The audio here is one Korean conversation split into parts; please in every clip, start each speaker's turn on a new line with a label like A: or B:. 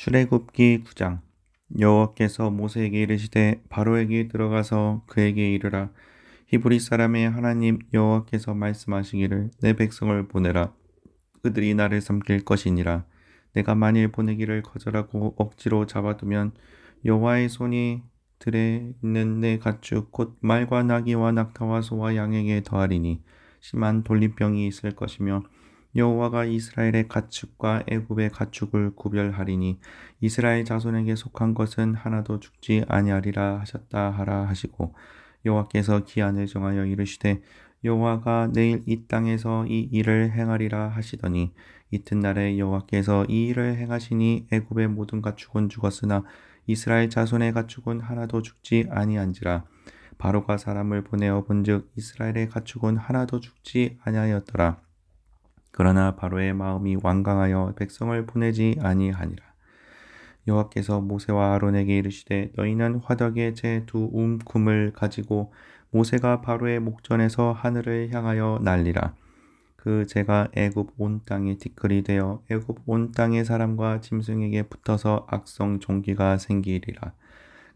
A: 출애굽기 9장. 여호와께서 모세에게 이르시되 바로에게 들어가서 그에게 이르라. 히브리 사람의 하나님 여호와께서 말씀하시기를 내 백성을 보내라. 그들이 나를 섬길 것이니라. 내가 만일 보내기를 거절하고 억지로 잡아두면 여호와의 손이 들에 있는 내 가축 곧 말과 나귀와 낙타와 소와 양에게 더하리니 심한 돌림병이 있을 것이며 여호와가 이스라엘의 가축과 애굽의 가축을 구별하리니 이스라엘 자손에게 속한 것은 하나도 죽지 아니하리라 하셨다 하라 하시고 여호와께서 기한을 정하여 이르시되 여호와가 내일 이 땅에서 이 일을 행하리라 하시더니 이튿날에 여호와께서 이 일을 행하시니 애굽의 모든 가축은 죽었으나 이스라엘 자손의 가축은 하나도 죽지 아니한지라. 바로가 사람을 보내어 본즉 이스라엘의 가축은 하나도 죽지 아니하였더라. 그러나 바로의 마음이 완강하여 백성을 보내지 아니하니라. 여호와께서 모세와 아론에게 이르시되 너희는 화덕에 제 두 움큼을 가지고 모세가 바로의 목전에서 하늘을 향하여 날리라. 그 재가 애굽 온 땅에 티끌이 되어 애굽 온 땅의 사람과 짐승에게 붙어서 악성 종기가 생기리라.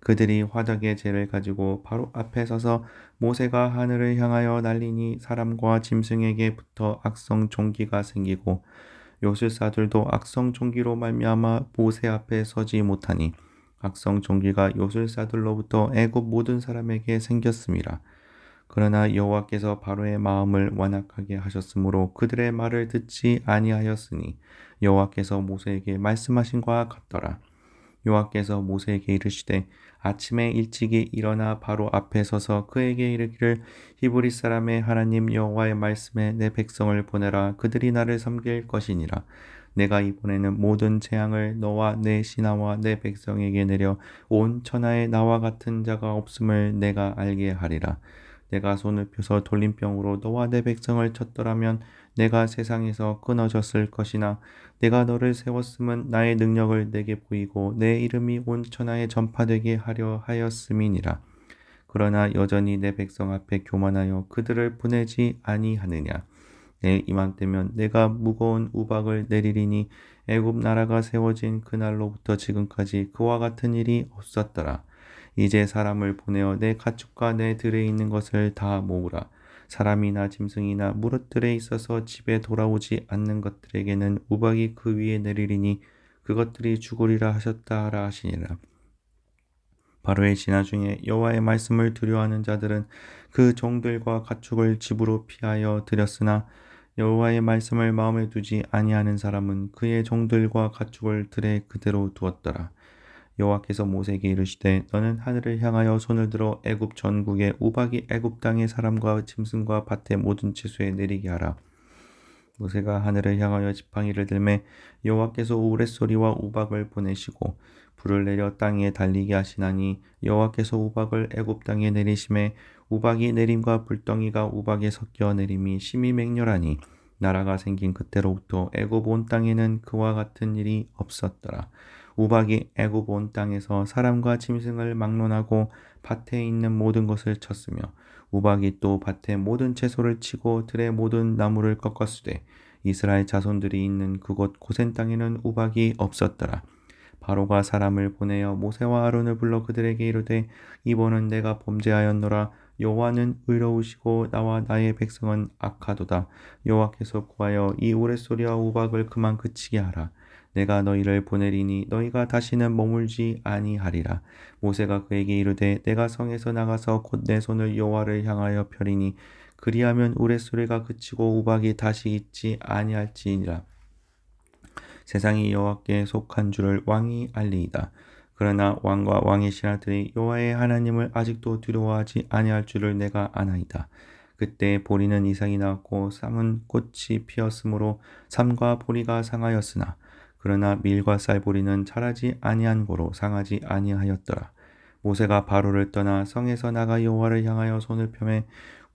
A: 그들이 화덕의 재를 가지고 바로 앞에 서서 모세가 하늘을 향하여 날리니 사람과 짐승에게 붙어 악성 종기가 생기고 요술사들도 악성 종기로 말미암아 모세 앞에 서지 못하니 악성 종기가 요술사들로부터 애굽 모든 사람에게 생겼음이라. 그러나 여호와께서 바로의 마음을 완악하게 하셨으므로 그들의 말을 듣지 아니하였으니 여호와께서 모세에게 말씀하신 바 같더라. 여호와께서 모세에게 이르시되 아침에 일찍이 일어나 바로 앞에 서서 그에게 이르기를 히브리 사람의 하나님 여호와의 말씀에 내 백성을 보내라. 그들이 나를 섬길 것이니라. 내가 이번에는 모든 재앙을 너와 내 신하와 내 백성에게 내려 온 천하에 나와 같은 자가 없음을 내가 알게 하리라. 내가 손을 펴서 돌림병으로 너와 내 백성을 쳤더라면 내가 세상에서 끊어졌을 것이나 내가 너를 세웠음은 나의 능력을 내게 보이고 내 이름이 온 천하에 전파되게 하려 하였음이니라. 그러나 여전히 내 백성 앞에 교만하여 그들을 보내지 아니하느냐. 내일 이맘때면 내가 무거운 우박을 내리리니 애굽 나라가 세워진 그날로부터 지금까지 그와 같은 일이 없었더라. 이제 사람을 보내어 내 가축과 내 들에 있는 것을 다 모으라. 사람이나 짐승이나 무릇들에 있어서 집에 돌아오지 않는 것들에게는 우박이 그 위에 내리리니 그것들이 죽으리라 하셨다 하라 하시니라. 바로의 신하 중에 여호와의 말씀을 두려워하는 자들은 그 종들과 가축을 집으로 피하여 들였으나 여호와의 말씀을 마음에 두지 아니하는 사람은 그의 종들과 가축을 들에 그대로 두었더라. 여호와께서 모세에게 이르시되 너는 하늘을 향하여 손을 들어 애굽 전국에 우박이 애굽 땅의 사람과 짐승과 밭의 모든 채소에 내리게 하라. 모세가 하늘을 향하여 지팡이를 들매 여호와께서 우레소리와 우박을 보내시고 불을 내려 땅에 달리게 하시나니 여호와께서 우박을 애굽 땅에 내리심에 우박이 내림과 불덩이가 우박에 섞여 내림이 심히 맹렬하니 나라가 생긴 그때로부터 애굽 온 땅에는 그와 같은 일이 없었더라. 우박이 애굽 온 땅에서 사람과 짐승을 막론하고 밭에 있는 모든 것을 쳤으며 우박이 또 밭의 모든 채소를 치고 들의 모든 나무를 꺾었으되 이스라엘 자손들이 있는 그곳 고센 땅에는 우박이 없었더라. 바로가 사람을 보내어 모세와 아론을 불러 그들에게 이르되 이번은 내가 범죄하였노라. 여호와는 의로우시고 나와 나의 백성은 악하도다. 여호와께서 구하여 이 우레소리와 우박을 그만 그치게 하라. 내가 너희를 보내리니 너희가 다시는 머물지 아니하리라. 모세가 그에게 이르되 내가 성에서 나가서 곧 내 손을 여호와를 향하여 펴리니 그리하면 우레소리가 그치고 우박이 다시 있지 아니할지니라. 세상이 여호와께 속한 줄을 왕이 알리이다. 그러나 왕과 왕의 신하들이 여호와의 하나님을 아직도 두려워하지 아니할 줄을 내가 아나이다. 그때 보리는 이삭이 나왔고 쌈은 꽃이 피었으므로 쌈과 보리가 상하였으나 그러나 밀과 쌀보리는 자라지 아니한 고로 상하지 아니하였더라. 모세가 바로를 떠나 성에서 나가 여호와를 향하여 손을 펴매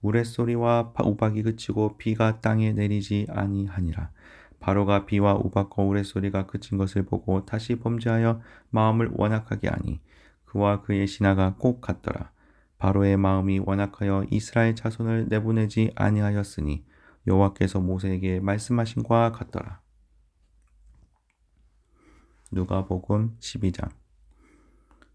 A: 우레소리와 우박이 그치고 비가 땅에 내리지 아니하니라. 바로가 비와 우박과 우레소리가 그친 것을 보고 다시 범죄하여 마음을 완악하게 하니 그와 그의 신하가 꼭 같더라. 바로의 마음이 완악하여 이스라엘 자손을 내보내지 아니하였으니 여호와께서 모세에게 말씀하신 바 같더라. 누가복음 12장.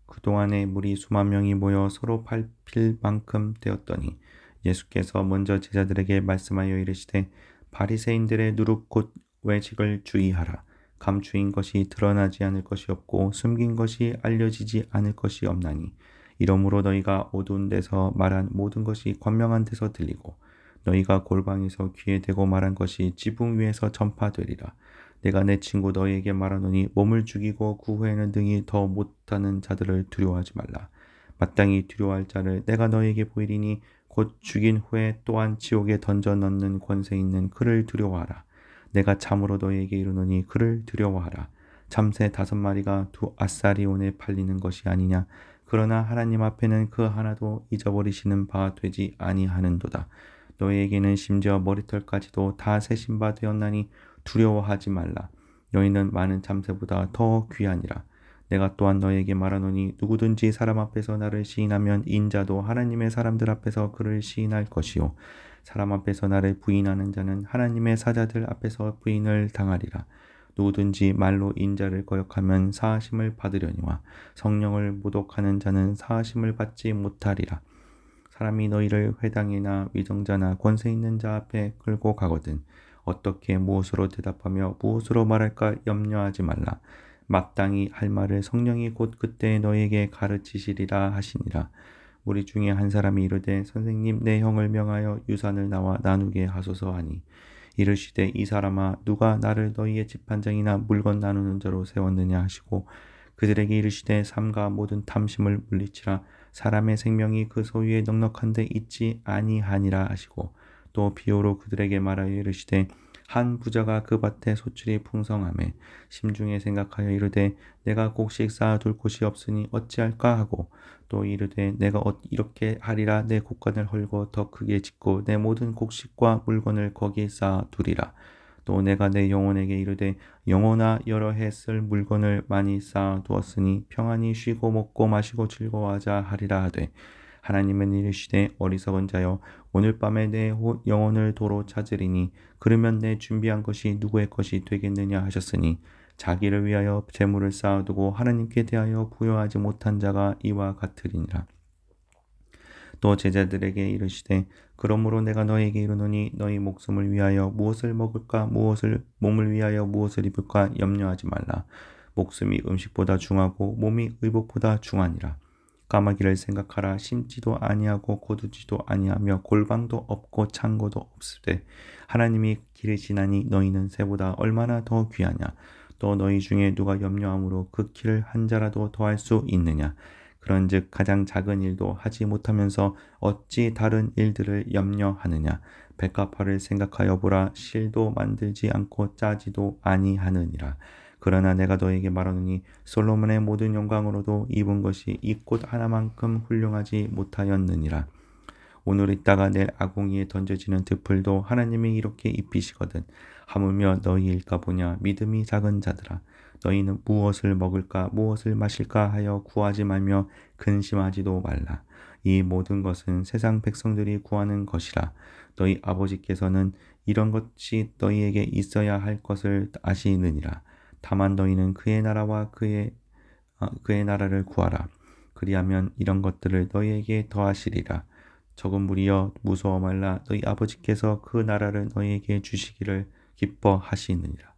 A: 그동안에 무리 수만 명이 모여 서로 밟힐 만큼 되었더니 예수께서 먼저 제자들에게 말씀하여 이르시되 바리새인들의 누룩 곧 외식을 주의하라. 감추인 것이 드러나지 않을 것이 없고 숨긴 것이 알려지지 않을 것이 없나니 이러므로 너희가 어두운 데서 말한 모든 것이 광명한 데서 들리고 너희가 골방에서 귀에 대고 말한 것이 지붕 위에서 전파되리라. 내가 내 친구 너희에게 말하노니 몸을 죽이고 그 후에는 능히 더 못하는 자들을 두려워하지 말라. 마땅히 두려워할 자를 내가 너희에게 보이리니 곧 죽인 후에 또한 지옥에 던져 넣는 권세 있는 그를 두려워하라. 내가 참으로 너희에게 이르노니 그를 두려워하라. 참새 5마리가 2아사리온에 팔리는 것이 아니냐. 그러나 하나님 앞에는 그 하나도 잊어버리시는 바 되지 아니하는도다. 너희에게는 심지어 머리털까지도 다 세신 바 되었나니 두려워하지 말라. 너희는 많은 참새보다 더 귀하니라. 내가 또한 너희에게 말하노니 누구든지 사람 앞에서 나를 시인하면 인자도 하나님의 사람들 앞에서 그를 시인할 것이요 사람 앞에서 나를 부인하는 자는 하나님의 사자들 앞에서 부인을 당하리라. 누구든지 말로 인자를 거역하면 사하심을 받으려니와 성령을 모독하는 자는 사하심을 받지 못하리라. 사람이 너희를 회당이나 위정자나 권세 있는 자 앞에 끌고 가거든 어떻게 무엇으로 대답하며 무엇으로 말할까 염려하지 말라. 마땅히 할 말을 성령이 곧 그때 너희에게 가르치시리라 하시니라. 우리 중에 한 사람이 이르되 선생님 내 형을 명하여 유산을 나와 나누게 하소서 하니 이르시되 이 사람아 누가 나를 너희의 집판장이나 물건 나누는 자로 세웠느냐 하시고 그들에게 이르시되 삼가 모든 탐심을 물리치라. 사람의 생명이 그 소유에 넉넉한데 있지 아니하니라 하시고 또 비유로 그들에게 말하여 이르시되 한 부자가 그 밭에 소출이 풍성하매 심중에 생각하여 이르되 내가 곡식 쌓아둘 곳이 없으니 어찌할까 하고 또 이르되 내가 이렇게 하리라. 내 곡간을 헐고 더 크게 짓고 내 모든 곡식과 물건을 거기에 쌓아두리라. 또 내가 내 영혼에게 이르되 영혼아 여러 해 쓸 물건을 많이 쌓아두었으니 평안히 쉬고 먹고 마시고 즐거워하자 하리라 하되 하나님은 이르시되 어리석은 자여 오늘 밤에 내 영혼을 도로 찾으리니 그러면 내 준비한 것이 누구의 것이 되겠느냐 하셨으니 자기를 위하여 재물을 쌓아두고 하나님께 대하여 부여하지 못한 자가 이와 같으리니라. 또 제자들에게 이르시되 그러므로 내가 너희에게 이르노니 너희 목숨을 위하여 무엇을 먹을까 몸을 위하여 무엇을 입을까 염려하지 말라. 목숨이 음식보다 중하고 몸이 의복보다 중하니라. 까마귀를 생각하라. 심지도 아니하고 거두지도 아니하며 골방도 없고 창고도 없으되 하나님이 기르시나니 너희는 새보다 얼마나 더 귀하냐. 또 너희 중에 누가 염려함으로 그 키를 한 자라도 더할 수 있느냐. 그런즉 가장 작은 일도 하지 못하면서 어찌 다른 일들을 염려하느냐. 백합화를 생각하여 보라. 실도 만들지 않고 짜지도 아니하느니라. 그러나 내가 너에게 말하노니 솔로몬의 모든 영광으로도 입은 것이 이 꽃 하나만큼 훌륭하지 못하였느니라. 오늘 있다가 내일 아궁이에 던져지는 들풀도 하나님이 이렇게 입히시거든. 하물며 너희일까 보냐. 믿음이 작은 자들아. 너희는 무엇을 먹을까 무엇을 마실까 하여 구하지 말며 근심하지도 말라. 이 모든 것은 세상 백성들이 구하는 것이라. 너희 아버지께서는 이런 것이 너희에게 있어야 할 것을 아시느니라. 다만 너희는 그의 나라와 그의 나라를 구하라. 그리하면 이런 것들을 너희에게 더하시리라. 적은 무리여 무서워 말라. 너희 아버지께서 그 나라를 너희에게 주시기를 기뻐하시느니라.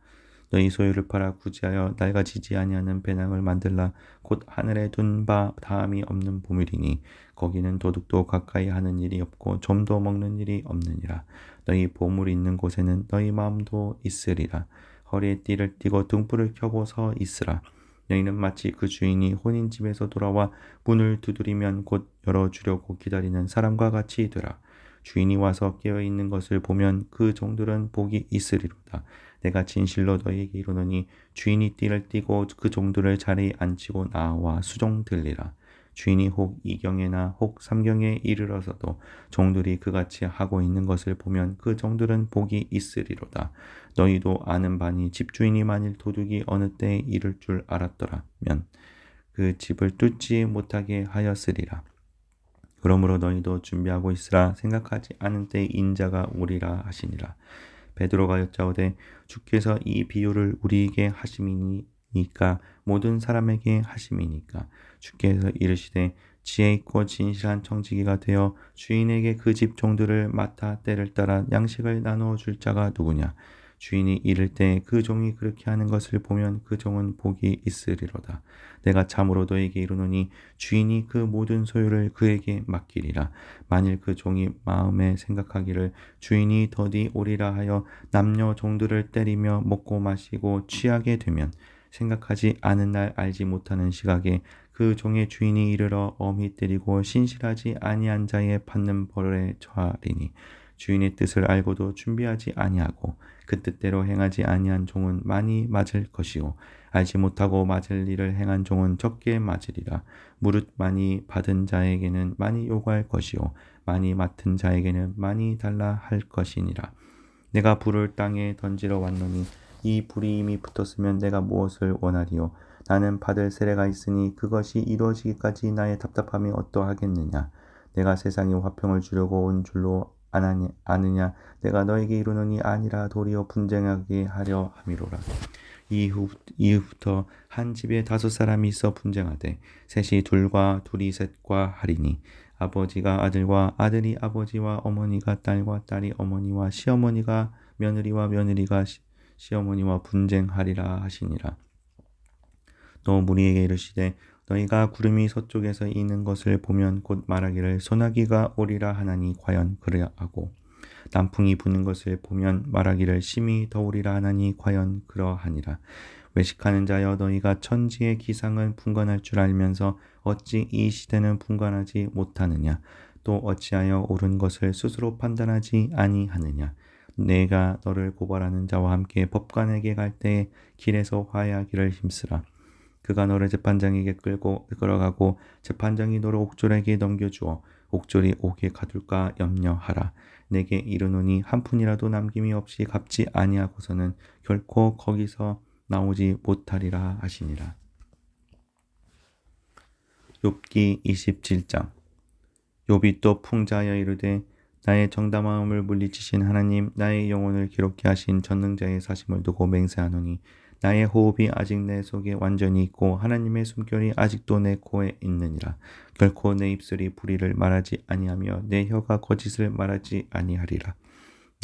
A: 너희 소유를 팔아 구제하여 낡아지지 아니하는 배낭을 만들라. 곧 하늘에 둔 바 다함이 없는 보물이니 거기는 도둑도 가까이 하는 일이 없고 좀도 먹는 일이 없느니라. 너희 보물이 있는 곳에는 너희 마음도 있으리라. 허리에 띠를 띠고 등불을 켜고 서 있으라. 너희는 마치 그 주인이 혼인집에서 돌아와 문을 두드리면 곧 열어주려고 기다리는 사람과 같이 되라. 주인이 와서 깨어있는 것을 보면 그 종들은 복이 있으리로다. 내가 진실로 너희에게 이르노니 주인이 띠를 띠고 그 종들을 자리에 앉히고 나와 수종 들리라. 주인이 혹 2경에나 혹 3경에 이르러서도 종들이 그같이 하고 있는 것을 보면 그 종들은 복이 있으리로다. 너희도 아는 바니 집주인이 만일 도둑이 어느 때에 이를 줄 알았더라면 그 집을 뚫지 못하게 하였으리라. 그러므로 너희도 준비하고 있으라. 생각하지 않은 때에 인자가 오리라 하시니라. 베드로가 여짜오되 주께서 이 비유를 우리에게 하심이니 이까 모든 사람에게 하심이니까. 주께서 이르시되 지혜 있고 진실한 청지기가 되어 주인에게 그 집 종들을 맡아 때를 따라 양식을 나누어 줄 자가 누구냐. 주인이 이를 때 그 종이 그렇게 하는 것을 보면 그 종은 복이 있으리로다. 내가 참으로 너에게 이르노니 주인이 그 모든 소유를 그에게 맡기리라. 만일 그 종이 마음에 생각하기를 주인이 더디 오리라 하여 남녀 종들을 때리며 먹고 마시고 취하게 되면 생각하지 않은 날 알지 못하는 시각에 그 종의 주인이 이르러 엄히 때리고 신실하지 아니한 자의 받는 벌에 처하리니 주인의 뜻을 알고도 준비하지 아니하고 그 뜻대로 행하지 아니한 종은 많이 맞을 것이요 알지 못하고 맞을 일을 행한 종은 적게 맞으리라. 무릇 많이 받은 자에게는 많이 요구할 것이요 많이 맡은 자에게는 많이 달라 할 것이니라. 내가 불을 땅에 던지러 왔노니 이 불이 이미 붙었으면 내가 무엇을 원하리요. 나는 받을 세례가 있으니 그것이 이루어지기까지 나의 답답함이 어떠하겠느냐. 내가 세상에 화평을 주려고 온 줄로 아느냐. 내가 너에게 이르노니 아니라 도리어 분쟁하게 하려 함이로라. 이후부터 한 집에 5사람이 있어 분쟁하되 셋이 둘과 둘이 셋과 하리니 아버지가 아들과 아들이 아버지와 어머니가 딸과 딸이 어머니와 시어머니가 며느리와 며느리가 시어머니와 분쟁하리라 하시니라. 또 무리에게 이르시되 너희가 구름이 서쪽에서 이는 것을 보면 곧 말하기를 소나기가 오리라 하나니 과연 그러하고 남풍이 부는 것을 보면 말하기를 심히 더우리라 하나니 과연 그러하니라. 외식하는 자여 너희가 천지의 기상은 분간할 줄 알면서 어찌 이 시대는 분간하지 못하느냐. 또 어찌하여 옳은 것을 스스로 판단하지 아니하느냐. 내가 너를 고발하는 자와 함께 법관에게 갈 때에 길에서 화해하기를 힘쓰라. 그가 너를 재판장에게 끌어가고 재판장이 너를 옥졸에게 넘겨주어 옥졸이 옥에 가둘까 염려하라. 내게 이르노니 한 푼이라도 남김이 없이 갚지 아니하고서는 결코 거기서 나오지 못하리라 하시니라. 욥기 27장. 욥이 또 풍자하여 이르되 나의 정담마음을 물리치신 하나님, 나의 영혼을 기록케 하신 전능자의 사심을 두고 맹세하노니 나의 호흡이 아직 내 속에 완전히 있고 하나님의 숨결이 아직도 내 코에 있느니라. 결코 내 입술이 불의를 말하지 아니하며 내 혀가 거짓을 말하지 아니하리라.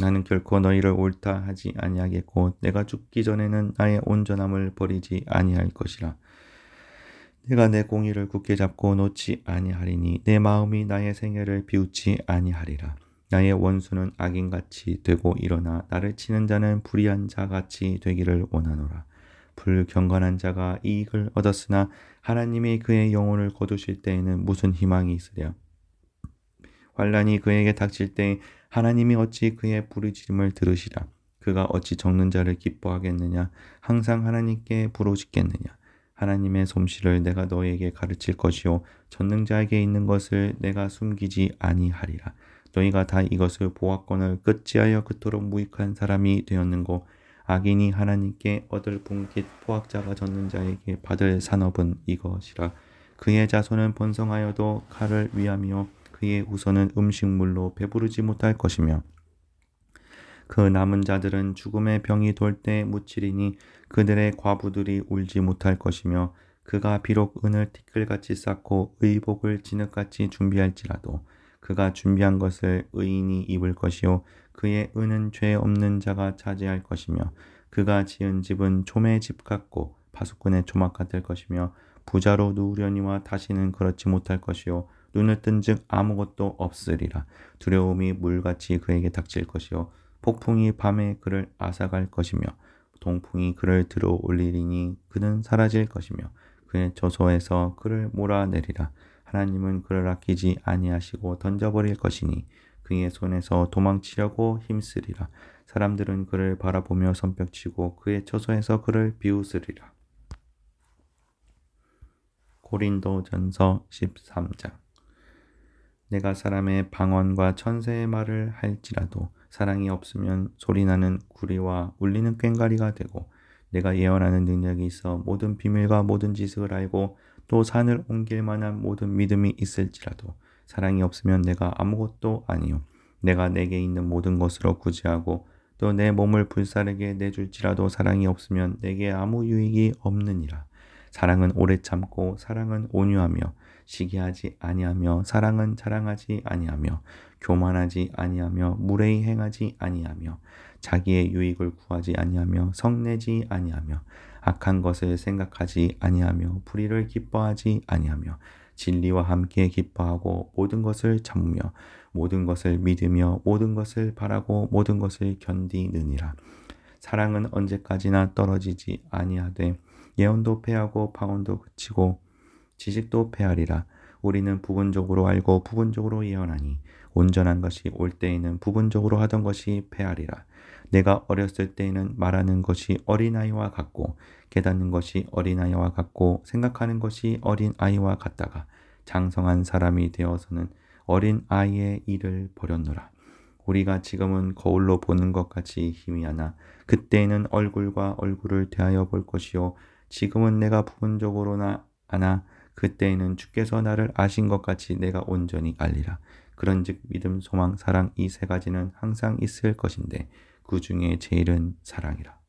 A: 나는 결코 너희를 옳다 하지 아니하겠고 내가 죽기 전에는 나의 온전함을 버리지 아니할 것이라. 내가 내 공의를 굳게 잡고 놓지 아니하리니 내 마음이 나의 생애를 비웃지 아니하리라. 나의 원수는 악인같이 되고 일어나 나를 치는 자는 불의한 자같이 되기를 원하노라. 불경건한 자가 이익을 얻었으나 하나님이 그의 영혼을 거두실 때에는 무슨 희망이 있으랴. 환난이 그에게 닥칠 때 하나님이 어찌 그의 부르짖음을 들으시라. 그가 어찌 적는 자를 기뻐하겠느냐. 항상 하나님께 부르짖겠느냐. 하나님의 솜씨를 내가 너에게 가르칠 것이요 전능자에게 있는 것을 내가 숨기지 아니하리라. 너희가 다 이것을 보았거늘 어찌하여 그토록 무익한 사람이 되었는고. 악인이 하나님께 얻을 분깃 포악자가 전능자에게 받을 산업은 이것이라. 그의 자손은 번성하여도 칼을 위하며 그의 후손은 음식물로 배부르지 못할 것이며 그 남은 자들은 죽음의 병이 돌 때 묻히리니 그들의 과부들이 울지 못할 것이며 그가 비록 은을 티끌같이 쌓고 의복을 진흙같이 준비할지라도 그가 준비한 것을 의인이 입을 것이요 그의 은은 죄 없는 자가 차지할 것이며 그가 지은 집은 좀의 집 같고 파수꾼의 조막 같을 것이며 부자로 누우려니와 다시는 그렇지 못할 것이요 눈을 뜬즉 아무것도 없으리라. 두려움이 물같이 그에게 닥칠 것이요 폭풍이 밤에 그를 앗아갈 것이며 동풍이 그를 들어 올리리니 그는 사라질 것이며 그의 저소에서 그를 몰아내리라. 하나님은 그를 아끼지 아니하시고 던져버릴 것이니 그의 손에서 도망치려고 힘쓰리라. 사람들은 그를 바라보며 손뼉치고 그의 처소에서 그를 비웃으리라. 고린도전서 13장. 내가 사람의 방언과 천사의 말을 할지라도 사랑이 없으면 소리나는 구리와 울리는 꽹과리가 되고 내가 예언하는 능력이 있어 모든 비밀과 모든 지식을 알고 또 산을 옮길 만한 모든 믿음이 있을지라도 사랑이 없으면 내가 아무것도 아니요 내가 내게 있는 모든 것으로 구제하고 또 내 몸을 불사르게 내줄지라도 사랑이 없으면 내게 아무 유익이 없느니라. 사랑은 오래 참고 사랑은 온유하며 시기하지 아니하며 사랑은 자랑하지 아니하며 교만하지 아니하며 무례히 행하지 아니하며 자기의 유익을 구하지 아니하며 성내지 아니하며 악한 것을 생각하지 아니하며 불의를 기뻐하지 아니하며 진리와 함께 기뻐하고 모든 것을 참으며 모든 것을 믿으며 모든 것을 바라고 모든 것을 견디느니라. 사랑은 언제까지나 떨어지지 아니하되 예언도 패하고 방언도 그치고 지식도 패하리라. 우리는 부분적으로 알고 부분적으로 예언하니 온전한 것이 올 때에는 부분적으로 하던 것이 패하리라. 내가 어렸을 때에는 말하는 것이 어린아이와 같고 깨닫는 것이 어린아이와 같고 생각하는 것이 어린아이와 같다가 장성한 사람이 되어서는 어린아이의 일을 버렸노라. 우리가 지금은 거울로 보는 것 같이 희미하나 그때에는 얼굴과 얼굴을 대하여 볼 것이요 지금은 내가 부분적으로나 아나 그때에는 주께서 나를 아신 것 같이 내가 온전히 알리라. 그런즉 믿음, 소망, 사랑 이 세 가지는 항상 있을 것인데 그 중에 제일은 사랑이라.